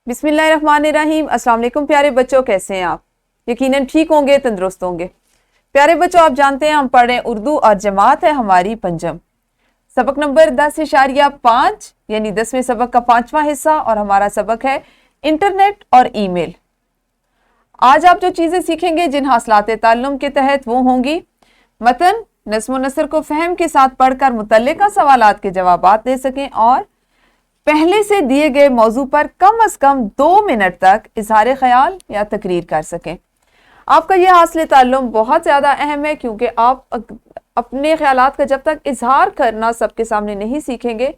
बिस्मिल्लाहिर्रहमानिर्रहीम। अस्सलाम वालेकुम प्यारे बच्चों, कैसे हैं आप? यकीनन ठीक होंगे, तंदुरुस्त होंगे। प्यारे बच्चों, आप जानते हैं हम पढ़ रहे हैं उर्दू और जमात है हमारी पंजम। सबक नंबर 10.5 यानी 10वें सबक का 5वां हिस्सा, और हमारा सबक है इंटरनेट और ईमेल। आज आप जो चीज़ें सीखेंगे जिन हासिलात ताल्लुम के तहत वो होंगी मतन, नज़्म व नसर को फ़हम के साथ पढ़कर मुतल्लिका सवालात के जवाबात दे सकें, और पहले से दिए गए मौजू पर कम अज़ कम 2 मिनट तक इजहार ख्याल या तकरीर कर सकें। आपका यह हासिल ताल्लुम बहुत ज़्यादा अहम है, क्योंकि आप अपने ख्यालात का जब तक इजहार करना सबके सामने नहीं सीखेंगे,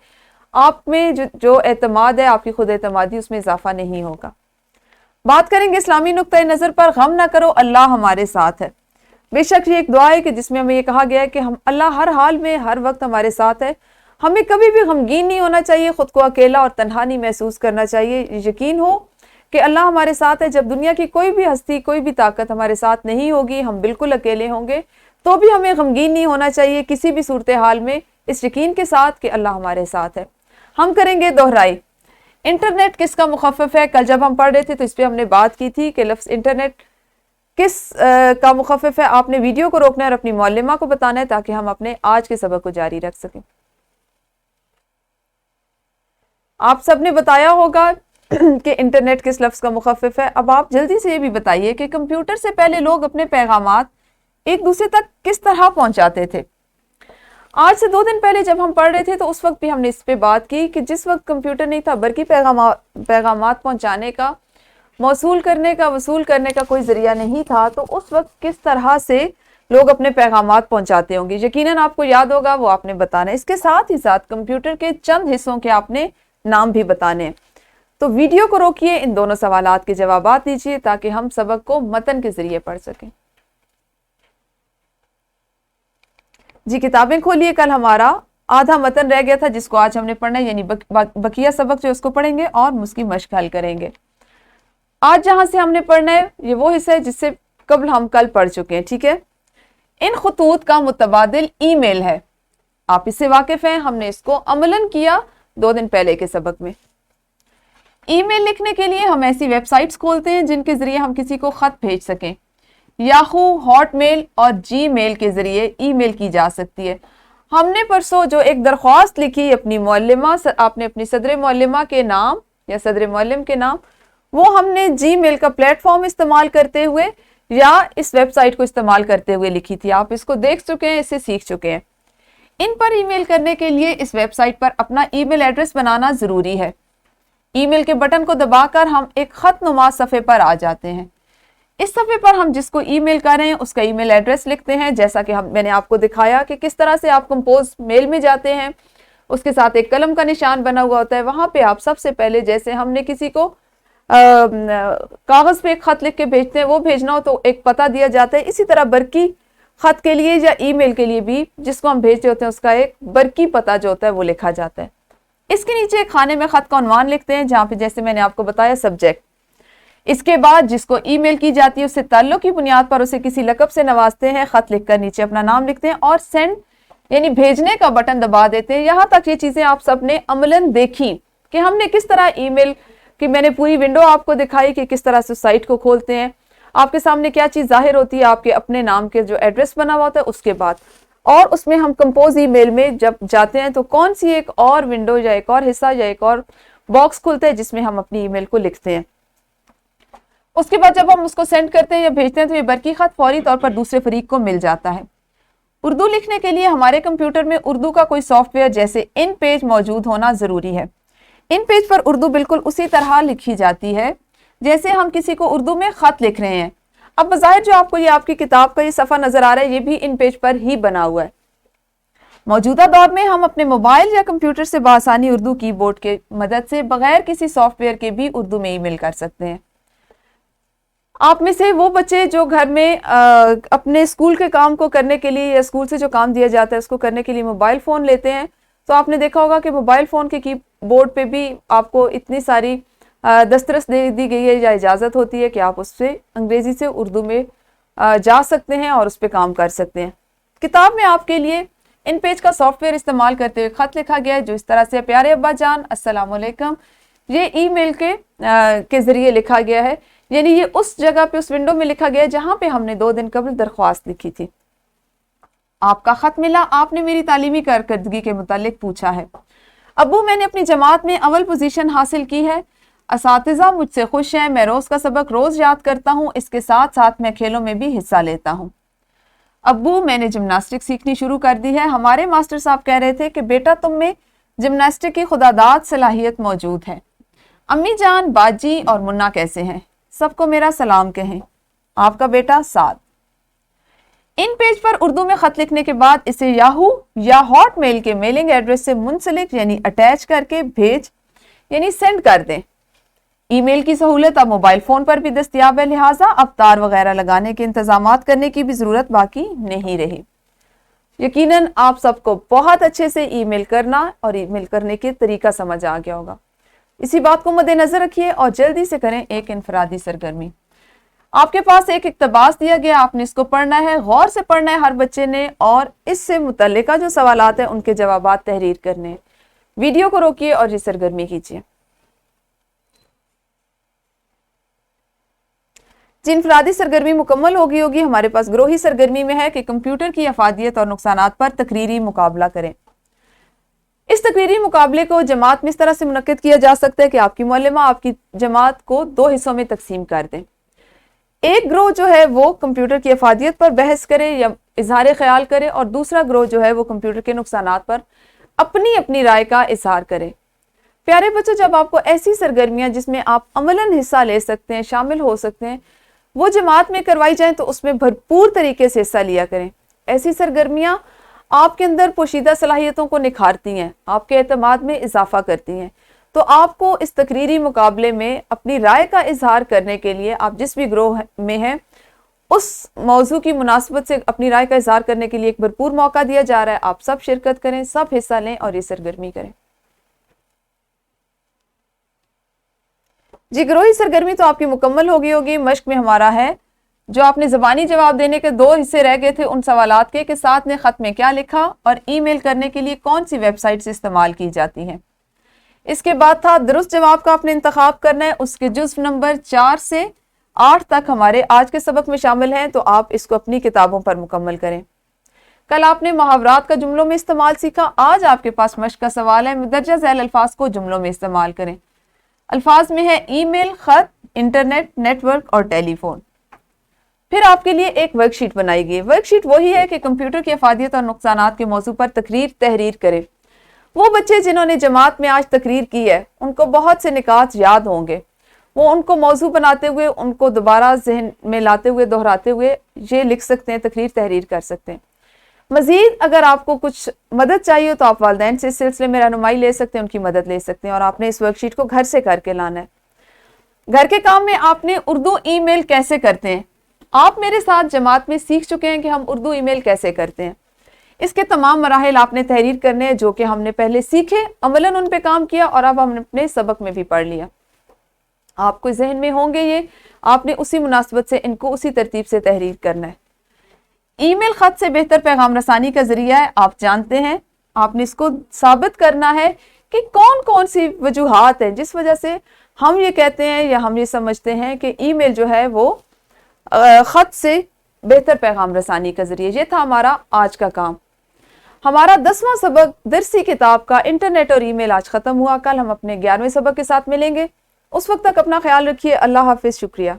आप में जो एतमाद है, आपकी खुद एतमादी, उसमें इजाफा नहीं होगा। बात करेंगे इस्लामी नुक्ता नज़र पर। गम ना करो, अल्लाह हमारे साथ है। बेशक ये एक दुआ है कि जिसमें हमें ये कहा गया है कि हम अल्लाह हर हाल में हर वक्त हमारे साथ है। हमें कभी भी गमगीन नहीं होना चाहिए, खुद को अकेला और तन्हा नहीं महसूस करना चाहिए। यकीन हो कि अल्लाह हमारे साथ है। जब दुनिया की कोई भी हस्ती, कोई भी ताकत हमारे साथ नहीं होगी, हम बिल्कुल अकेले होंगे, तो भी हमें गमगीन नहीं होना चाहिए किसी भी सूरत हाल में, इस यकीन के साथ कि अल्लाह हमारे साथ है। हम करेंगे दोहराई। इंटरनेट किसका मुखफ़फ़ है? कल जब हम पढ़ रहे थे तो इस पर हमने बात की थी कि लफ्ज़ इंटरनेट किस का मुखफ़फ़ है। आपने वीडियो को रोकना है और अपनी मौलिमा को बताना है, ताकि हम अपने आज के सबक को जारी रख सकें। आप सब ने बताया होगा कि इंटरनेट किस लफ्ज़ का मुखफ़फ़ है। अब आप जल्दी से ये भी बताइए कि कंप्यूटर से पहले लोग अपने पैगामात एक दूसरे तक किस तरह पहुंचाते थे। आज से 2 दिन पहले जब हम पढ़ रहे थे तो उस वक्त भी हमने इस पे बात की कि जिस वक्त कंप्यूटर नहीं था, बल्कि पैगामात पहुंचाने का, मौसूल करने का, वसूल करने का कोई ज़रिया नहीं था, तो उस वक्त किस तरह से लोग अपने पैगामात पहुंचाते होंगे। यकीनन आपको याद होगा, वो आपने बताना है। इसके साथ ही साथ कंप्यूटर के चंद हिस्सों के आपने नाम भी बताने। तो वीडियो को रोकिए, इन दोनों सवालात के जवाबात दीजिए, ताकि हम सबक को मतन के जरिए पढ़ सकें। जी, किताबें खोलिए। कल हमारा आधा मतन रह गया था, जिसको आज हमने पढ़ना है, यानी बकिया सबक जो उसको पढ़ेंगे और उसकी मश्क हल करेंगे। आज जहां से हमने पढ़ना है ये वो हिस्सा है जिससे कबल हम कल पढ़ चुके हैं, ठीक है। इन खतूत का मुतबादिल ईमेल है। आप इससे वाकिफ हैं, हमने इसको अमलन किया 2 दिन पहले के सबक में। ईमेल लिखने के लिए हम ऐसी वेबसाइट्स खोलते हैं जिनके जरिए हम किसी को खत भेज सकें। याहू, हॉटमेल और जीमेल के जरिए ईमेल की जा सकती है। हमने परसों जो एक दरख्वास्त लिखी अपनी मुअल्लिमा, आपने अपनी सदर मुअल्लिमा के नाम या सदर मुअल्लिम के नाम, वो हमने जीमेल का प्लेटफॉर्म इस्तेमाल करते हुए या इस वेबसाइट को इस्तेमाल करते हुए लिखी थी। आप इसको देख चुके हैं, इससे सीख चुके हैं। इन पर ईमेल करने के लिए इस वेबसाइट पर अपना ईमेल एड्रेस बनाना जरूरी है। ईमेल के बटन को दबाकर हम एक खत नुमा सफ़े पर आ जाते हैं। इस सफ़े पर हम जिसको ईमेल कर रहे हैं उसका ईमेल एड्रेस लिखते हैं, जैसा कि मैंने आपको दिखाया कि किस तरह से आप कंपोज मेल में जाते हैं, उसके साथ एक कलम का निशान बना हुआ होता है। वहां पे आप सबसे पहले, जैसे हमने किसी को कागज पे एक खत लिख के भेजते हैं, वो भेजना हो तो एक पता दिया जाता है। इसी तरह बरकी खत के लिए या ईमेल के लिए भी जिसको हम भेजते होते हैं उसका एक बरकी पता जो होता है वो लिखा जाता है। इसके नीचे खाने में खत का उन्वान लिखते हैं, जहाँ पे जैसे मैंने आपको बताया सब्जेक्ट। इसके बाद जिसको ईमेल की जाती है उससे ताल्लुक की बुनियाद पर उसे किसी लकब से नवाजते हैं। खत लिखकर नीचे अपना नाम लिखते हैं और सेंड यानी भेजने का बटन दबा देते हैं। यहाँ तक ये चीजें आप सबने अमलन देखी कि हमने किस तरह ईमेल की, मैंने पूरी विंडो आपको दिखाई कि किस तरह से साइट को खोलते हैं। आपके सामने क्या चीज जाहिर होती है, आपके अपने नाम के जो एड्रेस बना हुआ होता है उसके बाद, और उसमें हम कंपोज ईमेल में जब जाते हैं तो कौन सी एक और विंडो या एक और हिस्सा या एक और बॉक्स खुलता है जिसमें हम अपनी ईमेल को लिखते हैं। उसके बाद जब हम उसको सेंड करते हैं या भेजते हैं तो ये बरकी खत फौरी तौर पर दूसरे फरीक को मिल जाता है। उर्दू लिखने के लिए हमारे कंप्यूटर में उर्दू का कोई सॉफ्टवेयर जैसे इन पेज मौजूद होना जरूरी है। इन पेज पर उर्दू बिल्कुल उसी तरह लिखी जाती है जैसे हम किसी को उर्दू में खत लिख रहे हैं। अब बज़ाहिर जो आपको ये आपकी किताब का ये सफ़ा नजर आ रहा है, ये भी इन पेज पर ही बना हुआ है। मौजूदा दौर में हम अपने मोबाइल या कंप्यूटर से बआसानी उर्दू कीबोर्ड के मदद से बगैर किसी सॉफ्टवेयर के भी उर्दू में ईमेल कर सकते हैं। आप में से वो बच्चे जो घर में अपने स्कूल के काम को करने के लिए या स्कूल से जो काम दिया जाता है उसको करने के लिए मोबाइल फ़ोन लेते हैं, तो आपने देखा होगा कि मोबाइल फ़ोन के कीबोर्ड पे भी आपको इतनी सारी दस्तरस दे दी गई है या इजाज़त होती है कि आप उससे अंग्रेज़ी से उर्दू में जा सकते हैं और उस पर काम कर सकते हैं। किताब में आपके लिए इन पेज का सॉफ्टवेयर इस्तेमाल करते हुए खत लिखा गया है जो इस तरह से, प्यारे अब्बा जान अस्सलाम वालेकुम, یہ ای میل کے ذریعے لکھا گیا ہے، یعنی یہ اس جگہ پہ اس ونڈو میں لکھا گیا ہے جہاں پہ ہم نے 2 دن قبل درخواست لکھی تھی۔ آپ کا خط ملا، آپ نے میری تعلیمی کارکردگی کے متعلق پوچھا ہے۔ ابو، میں نے اپنی جماعت میں اول پوزیشن حاصل کی ہے، اساتذہ مجھ سے خوش ہیں، میں روز کا سبق روز یاد کرتا ہوں، اس کے ساتھ ساتھ میں کھیلوں میں بھی حصہ لیتا ہوں۔ ابو، میں نے جمناسٹک سیکھنی شروع کر دی ہے، ہمارے ماسٹر صاحب کہہ رہے تھے کہ بیٹا تم میں جمناسٹک کی خداداد صلاحیت موجود ہے۔ امی جان، باجی اور منا کیسے ہیں؟ سب کو میرا سلام کہیں، آپ کا بیٹا سعد۔ ان پیج پر اردو میں خط لکھنے کے بعد اسے یاہو یا ہاٹ میل کے میلنگ ایڈریس سے منسلک یعنی اٹیچ کر کے بھیج یعنی سینڈ کر دیں۔ ای میل کی سہولت اب موبائل فون پر بھی دستیاب ہے، لہٰذا اب تار وغیرہ لگانے کے انتظامات کرنے کی بھی ضرورت باقی نہیں رہی۔ یقیناً آپ سب کو بہت اچھے سے ای میل کرنا اور ای میل کرنے کے طریقہ سمجھ آ گیا ہوگا۔ اسی بات کو مد نظر رکھیے اور جلدی سے کریں ایک انفرادی سرگرمی۔ آپ کے پاس ایک اقتباس دیا گیا، آپ نے اس کو پڑھنا ہے، غور سے پڑھنا ہے ہر بچے نے، اور اس سے متعلقہ جو سوالات ہیں ان کے جوابات تحریر کرنے ہیں۔ ویڈیو کو روکیے اور یہ سرگرمی کیجیے۔ جی، انفرادی سرگرمی مکمل ہوگی۔ ہمارے پاس گروہی سرگرمی میں ہے کہ کمپیوٹر کی افادیت اور نقصانات پر تقریری مقابلہ کریں۔ اس تقریری مقابلے کو جماعت میں اس طرح سے منعقد کیا جا سکتا ہے کہ آپ کی معلمہ آپ کی جماعت کو 2 حصوں میں تقسیم کر دیں۔ ایک گروہ جو ہے وہ کمپیوٹر کی افادیت پر بحث کرے یا اظہار خیال کرے، اور دوسرا گروہ جو ہے وہ کمپیوٹر کے نقصانات پر اپنی رائے کا اظہار کرے۔ پیارے بچوں، جب آپ کو ایسی سرگرمیاں جس میں آپ عملاً حصہ لے سکتے ہیں، شامل ہو سکتے ہیں، وہ جماعت میں کروائی جائیں تو اس میں بھرپور طریقے سے حصہ لیا کریں۔ ایسی سرگرمیاں آپ کے اندر پوشیدہ صلاحیتوں کو نکھارتی ہیں، آپ کے اعتماد میں اضافہ کرتی ہیں۔ تو آپ کو اس تقریری مقابلے میں اپنی رائے کا اظہار کرنے کے لیے، آپ جس بھی گروہ میں ہیں اس موضوع کی مناسبت سے اپنی رائے کا اظہار کرنے کے لیے ایک بھرپور موقع دیا جا رہا ہے۔ آپ سب شرکت کریں، سب حصہ لیں اور یہ سرگرمی کریں۔ جی، گروہی سرگرمی تو آپ کی مکمل ہوگی۔ مشق میں ہمارا ہے جو آپ نے زبانی جواب دینے کے 2 حصے رہ گئے تھے، ان سوالات کے کہ ساتھ نے خط میں کیا لکھا اور ای میل کرنے کے لیے کون سی ویب سائٹس استعمال کی جاتی ہیں۔ اس کے بعد تھا درست جواب کا آپ نے انتخاب کرنا ہے، اس کے جزو نمبر 4 سے 8 تک ہمارے آج کے سبق میں شامل ہیں، تو آپ اس کو اپنی کتابوں پر مکمل کریں۔ کل آپ نے محاورات کا جملوں میں استعمال سیکھا، آج آپ کے پاس مشق کا سوال ہے، مندرجہ ذیل الفاظ کو جملوں میں استعمال کریں۔ الفاظ میں ہے ای میل، خط، انٹرنیٹ، نیٹ ورک اور ٹیلی فون۔ پھر آپ کے لیے ایک ورک شیٹ بنائی گئی۔ ورک شیٹ وہی ہے کہ کمپیوٹر کی افادیت اور نقصانات کے موضوع پر تحریر کرے۔ وہ بچے جنہوں نے جماعت میں آج تقریر کی ہے ان کو بہت سے نکات یاد ہوں گے، وہ ان کو موضوع بناتے ہوئے، ان کو دوبارہ ذہن میں لاتے ہوئے، دہراتے ہوئے یہ لکھ سکتے ہیں، تحریر کر سکتے ہیں۔ مزید اگر آپ کو کچھ مدد چاہیے تو آپ والدین سے اس سلسلے میں رہنمائی لے سکتے ہیں، ان کی مدد لے سکتے ہیں، اور آپ نے اس ورک شیٹ کو گھر سے کر کے لانا ہے۔ گھر کے کام میں آپ نے اردو ای میل کیسے کرتے ہیں، آپ میرے ساتھ جماعت میں سیکھ چکے ہیں کہ ہم اردو ای میل کیسے کرتے ہیں۔ اس کے تمام مراحل آپ نے تحریر کرنے ہیں جو کہ ہم نے پہلے سیکھے، عملاً ان پہ کام کیا اور اب ہم نے اپنے سبق میں بھی پڑھ لیا۔ آپ کو ذہن میں ہوں گے یہ، آپ نے اسی مناسبت سے ان کو اسی ترتیب سے تحریر کرنا ہے۔ ای میل خط سے بہتر پیغام رسانی کا ذریعہ ہے، آپ جانتے ہیں، آپ نے اس کو ثابت کرنا ہے کہ کون کون سی وجوہات ہیں جس وجہ سے ہم یہ کہتے ہیں یا ہم یہ سمجھتے ہیں کہ ای میل جو ہے وہ خط سے بہتر پیغام رسانی کا ذریعہ۔ یہ تھا ہمارا آج کا کام۔ ہمارا 10واں سبق درسی کتاب کا انٹرنیٹ اور ای میل آج ختم ہوا۔ کل ہم اپنے 11ویں سبق کے ساتھ ملیں گے، اس وقت تک اپنا خیال رکھیے۔ اللہ حافظ، شکریہ۔